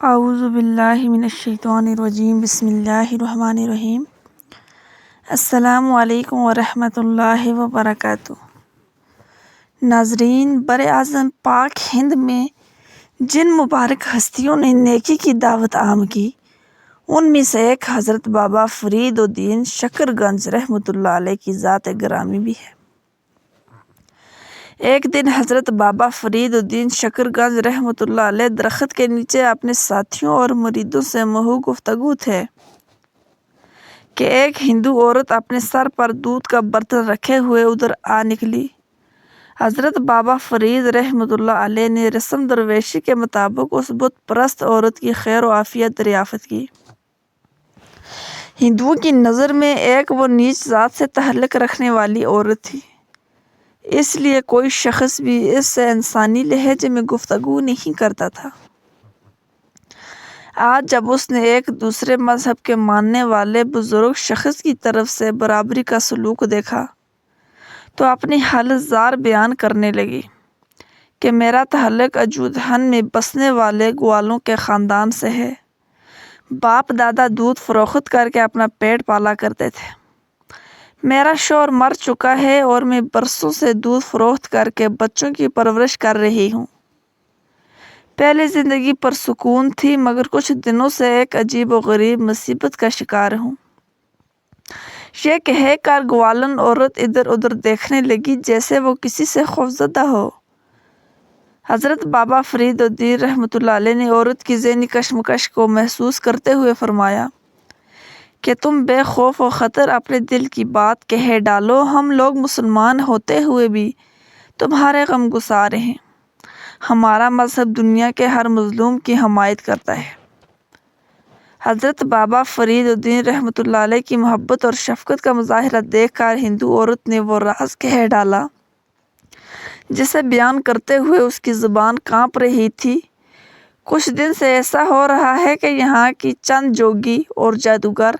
اعوذ باللہ من الشیطان الرجیم بسم اللہ الرحمن الرحیم۔ السلام علیکم ورحمۃ اللہ وبرکاتہ۔ ناظرین، براعظم پاک ہند میں جن مبارک ہستیوں نے نیکی کی دعوت عام کی ان میں سے ایک حضرت بابا فرید الدین شکرگنج رحمۃ اللہ علیہ کی ذات گرامی بھی ہے۔ ایک دن حضرت بابا فرید الدین شکرگنج رحمۃ اللہ علیہ درخت کے نیچے اپنے ساتھیوں اور مریدوں سے محو گفتگو تھے کہ ایک ہندو عورت اپنے سر پر دودھ کا برتن رکھے ہوئے ادھر آ نکلی۔ حضرت بابا فرید رحمۃ اللہ علیہ نے رسم درویشی کے مطابق اس بت پرست عورت کی خیر و عافیت دریافت کی۔ ہندوؤں کی نظر میں ایک وہ نیچ ذات سے تعلق رکھنے والی عورت تھی، اس لیے کوئی شخص بھی اس سے انسانی لہجے میں گفتگو نہیں کرتا تھا۔ آج جب اس نے ایک دوسرے مذہب کے ماننے والے بزرگ شخص کی طرف سے برابری کا سلوک دیکھا تو اپنی حالت زار بیان کرنے لگی کہ میرا تعلق اجودھن میں بسنے والے گوالوں کے خاندان سے ہے۔ باپ دادا دودھ فروخت کر کے اپنا پیٹ پالا کرتے تھے۔ میرا شوہر مر چکا ہے اور میں برسوں سے دودھ فروخت کر کے بچوں کی پرورش کر رہی ہوں۔ پہلے زندگی پرسکون تھی مگر کچھ دنوں سے ایک عجیب و غریب مصیبت کا شکار ہوں۔ یہ کہہ کر گوالن عورت ادھر ادھر دیکھنے لگی جیسے وہ کسی سے خوفزدہ ہو۔ حضرت بابا فرید الدین رحمۃ اللہ علیہ نے عورت کی ذہنی کشمکش کو محسوس کرتے ہوئے فرمایا کہ تم بے خوف و خطر اپنے دل کی بات کہہ ڈالو، ہم لوگ مسلمان ہوتے ہوئے بھی تمہارے غم گسار ہیں۔ ہمارا مذہب دنیا کے ہر مظلوم کی حمایت کرتا ہے۔ حضرت بابا فرید الدین رحمۃ اللہ علیہ کی محبت اور شفقت کا مظاہرہ دیکھ کر ہندو عورت نے وہ راز کہہ ڈالا جسے بیان کرتے ہوئے اس کی زبان کانپ رہی تھی۔ کچھ دن سے ایسا ہو رہا ہے کہ یہاں کی چند جوگی اور جادوگر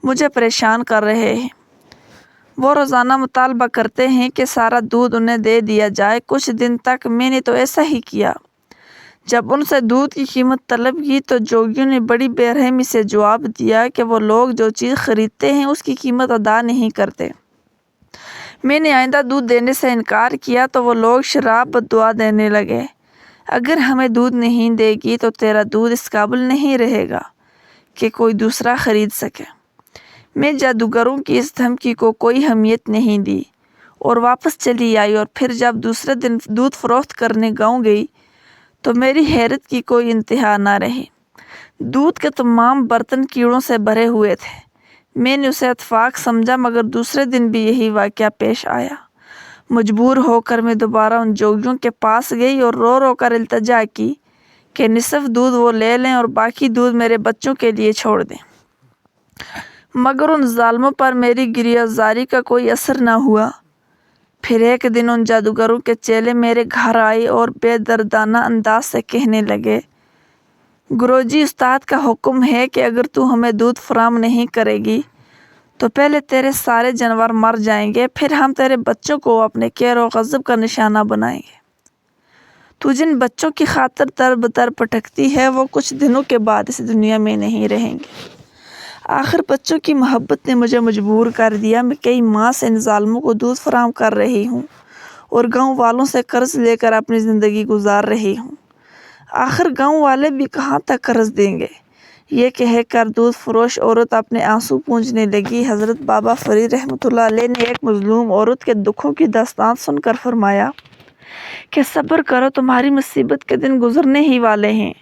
مجھے پریشان کر رہے ہیں۔ وہ روزانہ مطالبہ کرتے ہیں کہ سارا دودھ انہیں دے دیا جائے۔ کچھ دن تک میں نے تو ایسا ہی کیا۔ جب ان سے دودھ کی قیمت طلب کی تو جوگیوں نے بڑی بے رحمی سے جواب دیا کہ وہ لوگ جو چیز خریدتے ہیں اس کی قیمت ادا نہیں کرتے۔ میں نے آئندہ دودھ دینے سے انکار کیا تو وہ لوگ شراب بددعا دینے لگے، اگر ہمیں دودھ نہیں دے گی تو تیرا دودھ اس قابل نہیں رہے گا کہ کوئی دوسرا خرید سکے۔ میں جادوگروں کی اس دھمکی کو کوئی اہمیت نہیں دی اور واپس چلی آئی، اور پھر جب دوسرے دن دودھ فروخت کرنے گاؤں گئی تو میری حیرت کی کوئی انتہا نہ رہی۔ دودھ کے تمام برتن کیڑوں سے بھرے ہوئے تھے۔ میں نے اسے اتفاق سمجھا مگر دوسرے دن بھی یہی واقعہ پیش آیا۔ مجبور ہو کر میں دوبارہ ان جوگیوں کے پاس گئی اور رو رو کر التجا کی کہ نصف دودھ وہ لے لیں اور باقی دودھ میرے بچوں کے لیے چھوڑ دیں، مگر ان ظالموں پر میری گریہ زاری کا کوئی اثر نہ ہوا۔ پھر ایک دن ان جادوگروں کے چیلے میرے گھر آئے اور بے دردانہ انداز سے کہنے لگے، گروجی استاد کا حکم ہے کہ اگر تو ہمیں دودھ فراہم نہیں کرے گی تو پہلے تیرے سارے جانور مر جائیں گے، پھر ہم تیرے بچوں کو اپنے کیر و غضب کا نشانہ بنائیں گے۔ تو جن بچوں کی خاطر در بدر بھٹکتی ہے وہ کچھ دنوں کے بعد اس دنیا میں نہیں رہیں گے۔ آخر بچوں کی محبت نے مجھے مجبور کر دیا۔ میں کئی ماہ سے ان ظالموں کو دودھ فراہم کر رہی ہوں اور گاؤں والوں سے قرض لے کر اپنی زندگی گزار رہی ہوں۔ آخر گاؤں والے بھی کہاں تک قرض دیں گے؟ یہ کہہ کر دودھ فروش عورت اپنے آنسو پونجنے لگی۔ حضرت بابا فرید رحمۃ اللہ علیہ نے ایک مظلوم عورت کے دکھوں کی داستان سن کر فرمایا کہ صبر کرو، تمہاری مصیبت کے دن گزرنے ہی والے ہیں۔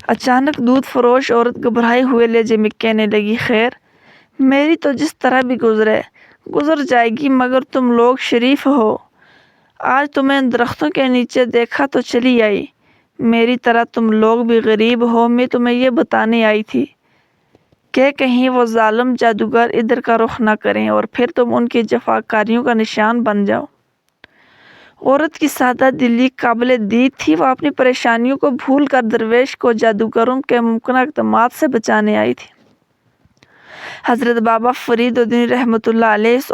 اچانک دودھ فروش عورت گھبرائے ہوئے لہجے میں کہنے لگی، خیر، میری تو جس طرح بھی گزر جائے گی، مگر تم لوگ شریف ہو، آج تمہیں ان درختوں کے نیچے دیکھا تو چلی آئی۔ میری طرح تم لوگ بھی غریب ہو، میں تمہیں یہ بتانے آئی تھی کہ کہیں وہ ظالم جادوگر ادھر کا رخ نہ کریں اور پھر تم ان کی جفاکاریوں کا نشان بن جاؤ۔ عورت کی سادہ دلی قابل دید تھی۔ وہ اپنی پریشانیوں کو بھول کر درویش کو جادوگروں کے ممکنہ اقدامات سے بچانے آئی تھی۔ حضرت بابا فرید الدین رحمۃ اللہ علیہ اس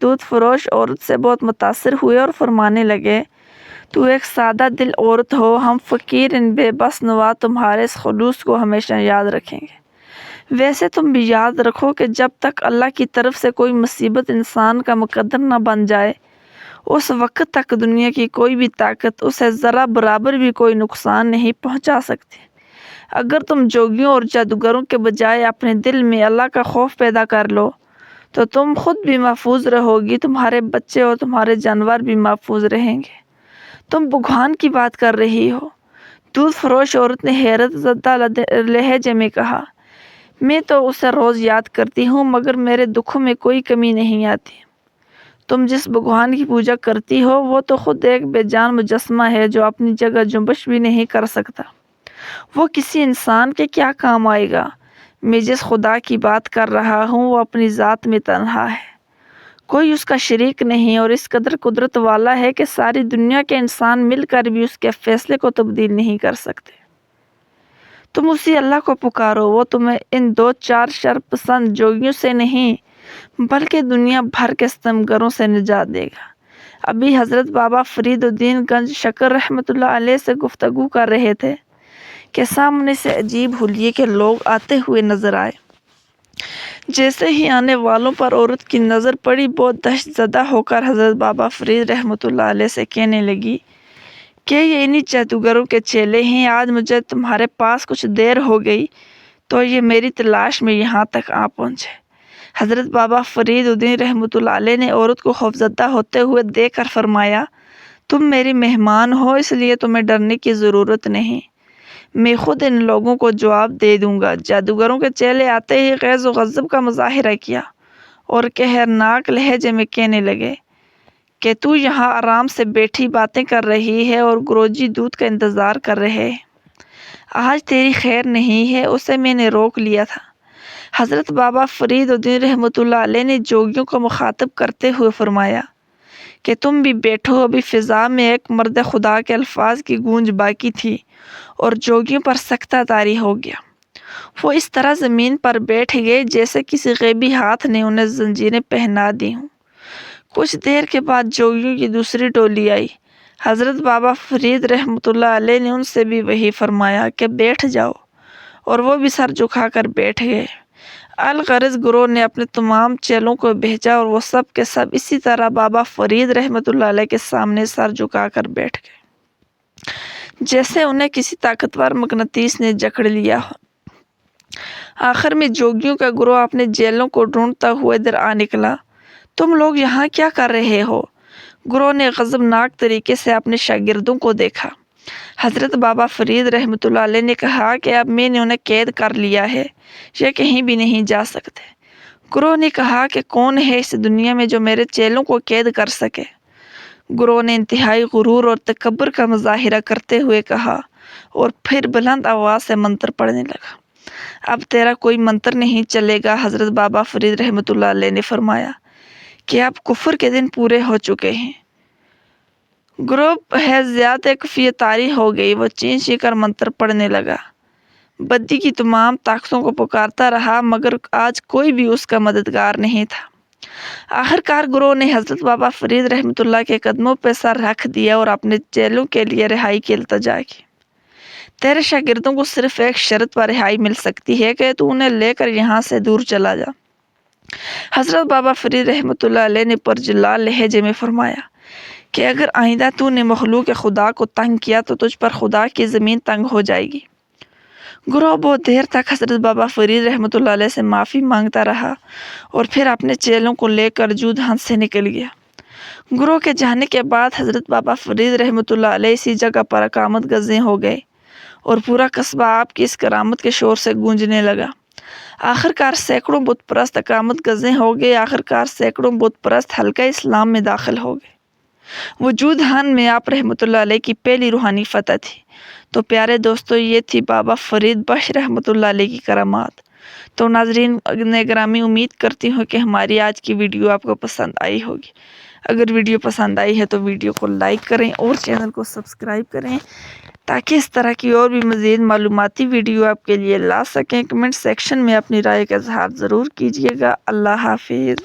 دودھ فروش عورت سے بہت متاثر ہوئے اور فرمانے لگے، تو ایک سادہ دل عورت ہو، ہم فقیر ان بے بس نوا تمہارے اس خلوص کو ہمیشہ یاد رکھیں گے۔ ویسے تم بھی یاد رکھو کہ جب تک اللہ کی طرف سے کوئی مصیبت انسان کا مقدر نہ بن جائے، اس وقت تک دنیا کی کوئی بھی طاقت اسے ذرا برابر بھی کوئی نقصان نہیں پہنچا سکتی۔ اگر تم جوگیوں اور جادوگروں کے بجائے اپنے دل میں اللہ کا خوف پیدا کر لو تو تم خود بھی محفوظ رہو گی، تمہارے بچے اور تمہارے جانور بھی محفوظ رہیں گے۔ تم بھگوان کی بات کر رہی ہو، دودھ فروش عورت نے حیرت زدہ لہجے میں کہا۔ میں تو اسے روز یاد کرتی ہوں مگر میرے دکھوں میں کوئی کمی نہیں آتی۔ تم جس بھگوان کی پوجا کرتی ہو وہ تو خود ایک بے جان مجسمہ ہے جو اپنی جگہ جنبش بھی نہیں کر سکتا۔ وہ کسی انسان کے کیا کام آئے گا؟ میں جس خدا کی بات کر رہا ہوں وہ اپنی ذات میں تنہا ہے، کوئی اس کا شریک نہیں، اور اس قدر قدرت والا ہے کہ ساری دنیا کے انسان مل کر بھی اس کے فیصلے کو تبدیل نہیں کر سکتے۔ تم اسی اللہ کو پکارو، وہ تمہیں ان دو چار شر پسند جوگیوں سے نہیں بلکہ دنیا بھر کے ستمگروں سے نجات دے گا۔ ابھی حضرت بابا فرید الدین گنج شکر رحمۃ اللہ علیہ سے گفتگو کر رہے تھے کہ سامنے سے عجیب حلیے کے لوگ آتے ہوئے نظر آئے۔ جیسے ہی آنے والوں پر عورت کی نظر پڑی، بہت دہشت زدہ ہو کر حضرت بابا فرید رحمۃ اللہ علیہ سے کہنے لگی کہ یہ انہی جادوگروں کے چیلے ہیں۔ آج مجھے تمہارے پاس کچھ دیر ہو گئی تو یہ میری تلاش میں یہاں تک آ پہنچے۔ حضرت بابا فرید الدین رحمۃ اللہ علیہ نے عورت کو خوفزدہ ہوتے ہوئے دیکھ کر فرمایا، تم میری مہمان ہو اس لیے تمہیں ڈرنے کی ضرورت نہیں، میں خود ان لوگوں کو جواب دے دوں گا۔ جادوگروں کے چیلے آتے ہی غیظ و غضب کا مظاہرہ کیا اور قہرناک لہجے میں کہنے لگے کہ تو یہاں آرام سے بیٹھی باتیں کر رہی ہے اور گروجی دودھ کا انتظار کر رہے۔ آج تیری خیر نہیں ہے، اسے میں نے روک لیا تھا۔ حضرت بابا فرید الدین رحمۃ اللہ علیہ نے جوگیوں کو مخاطب کرتے ہوئے فرمایا کہ تم بھی بیٹھو، ابھی فضا میں ایک مرد خدا کے الفاظ کی گونج باقی تھی اور جوگیوں پر سکتہ طاری ہو گیا۔ وہ اس طرح زمین پر بیٹھ گئے جیسے کسی غیبی ہاتھ نے انہیں زنجیریں پہنا دی ہوں۔ کچھ دیر کے بعد جوگیوں کی دوسری ٹولی آئی۔ حضرت بابا فرید رحمۃ اللہ علیہ نے ان سے بھی وہی فرمایا کہ بیٹھ جاؤ، اور وہ بھی سر جھکا کر بیٹھ گئے۔ الغرض گروہ نے اپنے تمام چیلوں کو بھیجا اور وہ سب کے سب اسی طرح بابا فرید رحمۃ اللہ علیہ کے سامنے سر جھکا کر بیٹھ گئے جیسے انہیں کسی طاقتور مقناطیس نے جکڑ لیا ہو۔ آخر میں جوگیوں کا گروہ اپنے جیلوں کو ڈھونڈتا ہوا ادھر آ نکلا۔ تم لوگ یہاں کیا کر رہے ہو؟ گروہ نے غضبناک طریقے سے اپنے شاگردوں کو دیکھا۔ حضرت بابا فرید رحمۃ اللہ علیہ نے کہا کہ اب میں نے انہیں قید کر لیا ہے، یہ کہیں بھی نہیں جا سکتے۔ گروہ نے کہا کہ کون ہے اس دنیا میں جو میرے چیلوں کو قید کر سکے؟ گروہ نے انتہائی غرور اور تکبر کا مظاہرہ کرتے ہوئے کہا اور پھر بلند آواز سے منتر پڑھنے لگا۔ اب تیرا کوئی منتر نہیں چلے گا، حضرت بابا فرید رحمۃ اللہ علیہ نے فرمایا کہ اب کفر کے دن پورے ہو چکے ہیں۔ گروہ ہے زیادہ کفیت طاری ہو گئی، وہ چین چین کر منتر پڑھنے لگا، بدی کی تمام طاقتوں کو پکارتا رہا مگر آج کوئی بھی اس کا مددگار نہیں تھا۔ آخر کار گروہ نے حضرت بابا فرید رحمۃ اللہ کے قدموں پہ سر رکھ دیا اور اپنے چیلوں کے لیے رہائی کی التجا کی۔ تیرے شاگردوں کو صرف ایک شرط پر رہائی مل سکتی ہے کہ تو انہیں لے کر یہاں سے دور چلا جا۔ حضرت بابا فرید رحمۃ اللہ علیہ نے پرجلال لہجے میں فرمایا کہ اگر آئندہ تو نے مخلوق خدا کو تنگ کیا تو تجھ پر خدا کی زمین تنگ ہو جائے گی۔ گروہ بہت دیر تک حضرت بابا فرید رحمۃ اللہ علیہ سے معافی مانگتا رہا اور پھر اپنے چیلوں کو لے کر جودھان سے نکل گیا۔ گروہ کے جانے کے بعد حضرت بابا فرید رحمۃ اللہ علیہ اسی جگہ پر اقامت گزین ہو گئے اور پورا قصبہ آپ کی اس کرامت کے شور سے گونجنے لگا۔ آخر کار سینکڑوں بت پرست اقامت گزین ہو گئے، آخر کار سینکڑوں بت پرست حلقہ اسلام میں داخل ہو گئے۔ وجودہان میں آپ رحمۃ اللہ علیہ کی پہلی روحانی فتح تھی۔ تو پیارے دوستو، یہ تھی بابا فرید بخش رحمۃ اللہ علیہ کی کرامات۔ تو ناظرین گرامی، امید کرتی ہوں کہ ہماری آج کی ویڈیو آپ کو پسند آئی ہوگی۔ اگر ویڈیو پسند آئی ہے تو ویڈیو کو لائک کریں اور چینل کو سبسکرائب کریں تاکہ اس طرح کی اور بھی مزید معلوماتی ویڈیو آپ کے لیے لا سکیں۔ کمنٹ سیکشن میں اپنی رائے کا اظہار ضرور کیجیے گا۔ اللہ حافظ۔